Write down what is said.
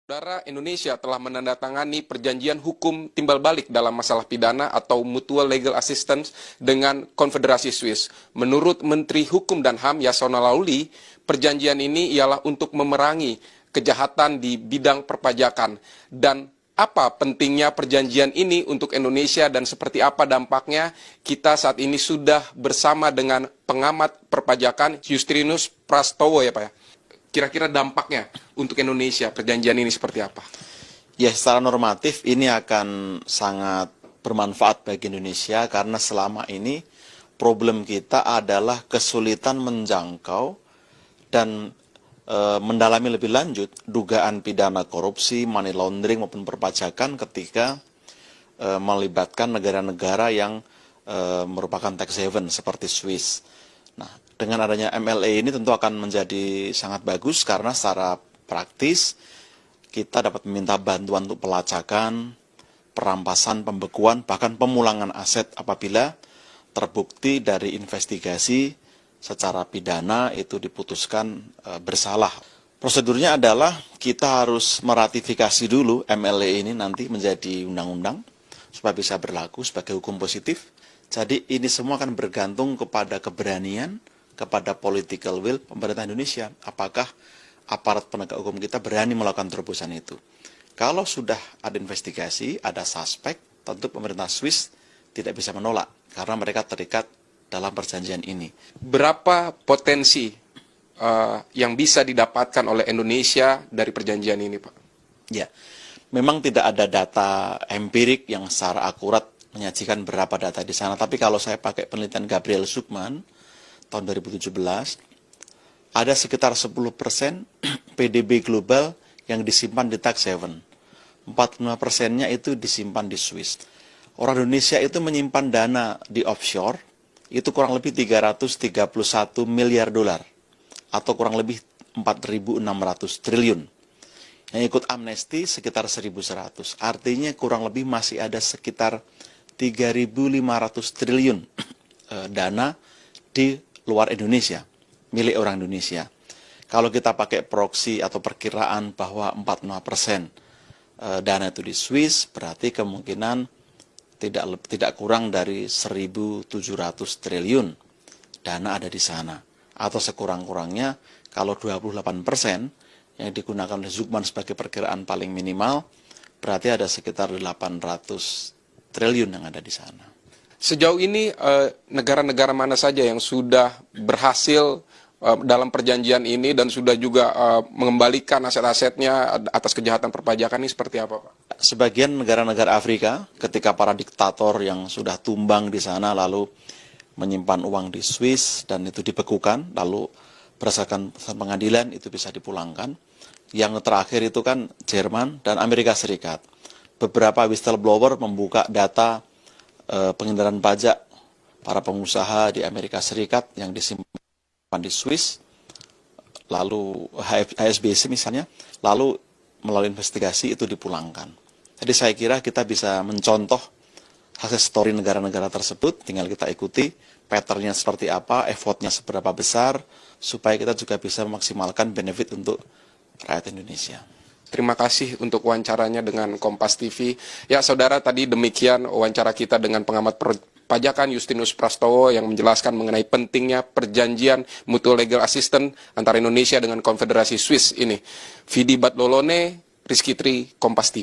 Saudara, Indonesia telah menandatangani perjanjian hukum timbal balik dalam masalah pidana atau Mutual Legal Assistance dengan Konfederasi Swiss. Menurut Menteri Hukum dan HAM Yasona Laoly, perjanjian ini ialah untuk memerangi kejahatan di bidang perpajakan. Dan apa pentingnya perjanjian ini untuk Indonesia dan seperti apa dampaknya? Kita saat ini sudah bersama dengan pengamat perpajakan Justinus Prastowo ya Pak ya. Kira-kira dampaknya untuk Indonesia, perjanjian ini seperti apa? Ya, secara normatif ini akan sangat bermanfaat bagi Indonesia karena selama ini problem kita adalah kesulitan menjangkau dan mendalami lebih lanjut dugaan pidana korupsi, money laundering maupun perpajakan ketika melibatkan negara-negara yang merupakan tax haven seperti Swiss. Nah, dengan adanya MLA ini tentu akan menjadi sangat bagus karena secara praktis kita dapat meminta bantuan untuk pelacakan, perampasan, pembekuan, bahkan pemulangan aset apabila terbukti dari investigasi secara pidana itu diputuskan bersalah. Prosedurnya adalah kita harus meratifikasi dulu MLA ini nanti menjadi undang-undang supaya bisa berlaku sebagai hukum positif. Jadi ini semua akan bergantung kepada keberanian, kepada political will pemerintah Indonesia. Apakah aparat penegak hukum kita berani melakukan terobosan itu? Kalau sudah ada investigasi, ada suspek, tentu pemerintah Swiss tidak bisa menolak karena mereka terikat dalam perjanjian ini. Berapa potensi yang bisa didapatkan oleh Indonesia dari perjanjian ini, Pak? Ya, memang tidak ada data empirik yang secara akurat menyajikan berapa data di sana. Tapi kalau saya pakai penelitian Gabriel Zucman tahun 2017, ada sekitar 10% PDB global yang disimpan di tax haven. 45%-nya itu disimpan di Swiss. Orang Indonesia itu menyimpan dana di offshore, itu kurang lebih 331 miliar dolar, atau kurang lebih 4.600 triliun. Yang ikut amnesti sekitar 1.100. Artinya kurang lebih masih ada sekitar 3.500 triliun dana di luar Indonesia, milik orang Indonesia. Kalau kita pakai proksi atau perkiraan bahwa 45% dana itu di Swiss, berarti kemungkinan tidak kurang dari 1.700 triliun dana ada di sana. Atau sekurang-kurangnya kalau 28% yang digunakan oleh Zucman sebagai perkiraan paling minimal, berarti ada sekitar 800 triliun yang ada di sana. Sejauh ini negara-negara mana saja yang sudah berhasil dalam perjanjian ini dan sudah juga mengembalikan aset-asetnya atas kejahatan perpajakan ini seperti apa, Pak? Sebagian negara-negara Afrika ketika para diktator yang sudah tumbang di sana lalu menyimpan uang di Swiss dan itu dibekukan, lalu berdasarkan pengadilan itu bisa dipulangkan. Yang terakhir itu kan Jerman dan Amerika Serikat. Beberapa whistleblower membuka data pengindaran pajak para pengusaha di Amerika Serikat yang disimpan di Swiss, lalu HSBC misalnya, lalu melalui investigasi itu dipulangkan. Jadi saya kira kita bisa mencontoh success story negara-negara tersebut, tinggal kita ikuti patternnya seperti apa, effortnya seberapa besar, supaya kita juga bisa memaksimalkan benefit untuk rakyat Indonesia. Terima kasih untuk wawancaranya dengan Kompas TV. Ya, saudara, tadi demikian wawancara kita dengan pengamat perpajakan Justinus Prastowo yang menjelaskan mengenai pentingnya perjanjian Mutual Legal Assistance antara Indonesia dengan Konfederasi Swiss ini. Vidi Batlolone, Rizky Tri, Kompas TV.